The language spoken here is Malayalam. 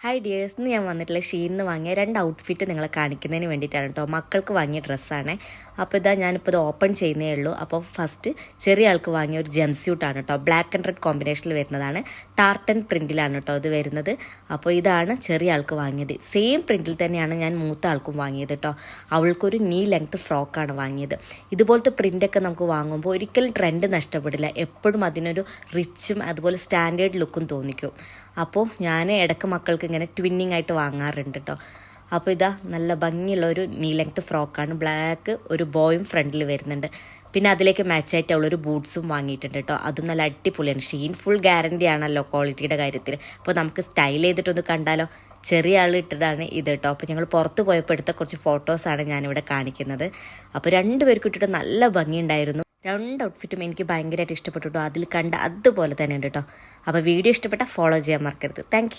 ഹായ് ഡിയേഴ്സ്, ഇന്ന് ഞാൻ വന്നിട്ടുള്ള ഷീന്ന് വാങ്ങിയ 2 ഔട്ട്ഫിറ്റ് നിങ്ങളെ കാണിക്കുന്നതിന് വേണ്ടിയിട്ടാണ് കേട്ടോ. മക്കൾക്ക് വാങ്ങിയ ഡ്രസ്സാണ്. അപ്പോൾ ഞാനിപ്പോൾ ഇത് ഓപ്പൺ ചെയ്യുന്നേ ഉള്ളൂ. അപ്പോൾ ഫസ്റ്റ് ചെറിയ ആൾക്ക് വാങ്ങിയ ഒരു ജംപ് സ്യൂട്ടാണ് കേട്ടോ. ബ്ലാക്ക് ആൻഡ് റെഡ് കോമ്പിനേഷനിൽ വരുന്നതാണ്. ടാർട്ടൻ പ്രിൻറ്റിലാണ് കേട്ടോ ഇത് വരുന്നത്. അപ്പോൾ ഇതാണ് ചെറിയ ആൾക്ക് വാങ്ങിയത്. സെയിം പ്രിൻറ്റിൽ തന്നെയാണ് ഞാൻ മൂത്ത ആൾക്കും വാങ്ങിയത് കേട്ടോ. അവൾക്കൊരു നീ ലെങ്ത് ഫ്രോക്കാണ് വാങ്ങിയത്. ഇതുപോലത്തെ പ്രിൻ്റൊക്കെ നമുക്ക് വാങ്ങുമ്പോൾ ഒരിക്കലും ട്രെൻഡ് നഷ്ടപ്പെടില്ല. എപ്പോഴും അതിനൊരു റിച്ചും അതുപോലെ സ്റ്റാൻഡേർഡ് ലുക്കും തോന്നിക്കും. അപ്പോൾ ഞാൻ ഇടയ്ക്ക് മക്കൾക്ക് ഇങ്ങനെ ട്വിന്നിങ് ആയിട്ട് വാങ്ങാറുണ്ട് കേട്ടോ. അപ്പോൾ ഇതാ നല്ല ഭംഗിയുള്ള ഒരു നീ ലെങ്ത് ഫ്രോക്കാണ്. ബ്ലാക്ക് ഒരു ബോയും ഫ്രണ്ടിൽ വരുന്നുണ്ട്. പിന്നെ അതിലേക്ക് മാച്ചായിട്ട് അവളൊരു ബൂട്ട്സും വാങ്ങിയിട്ടുണ്ട് കേട്ടോ. അതും നല്ല അടിപൊളിയാണ്. ഷീൻ ഫുൾ ഗ്യാരണ്ടി ആണല്ലോ ക്വാളിറ്റിയുടെ കാര്യത്തിൽ. അപ്പോൾ നമുക്ക് സ്റ്റൈൽ ചെയ്തിട്ടൊന്ന് കണ്ടാലോ. ചെറിയ ആൾ ഇട്ടതാണ് ഇത് കേട്ടോ. അപ്പോൾ ഞങ്ങൾ പുറത്ത് പോയപ്പോൾ എടുത്ത കുറച്ച് ഫോട്ടോസാണ് ഞാനിവിടെ കാണിക്കുന്നത്. അപ്പോൾ രണ്ടുപേർക്കും ഇട്ടിട്ട് നല്ല ഭംഗിയുണ്ടായിരുന്നു. 2 ഔട്ട്ഫിറ്റും എനിക്ക് ഭയങ്കരമായിട്ട് ഇഷ്ടപ്പെട്ടു കേട്ടോ. അതിൽ കണ്ട അതുപോലെ തന്നെ ഉണ്ട് കേട്ടോ. അപ്പോൾ വീഡിയോ ഇഷ്ടപ്പെട്ടാൽ ഫോളോ ചെയ്യാൻ മറക്കരുത്. താങ്ക്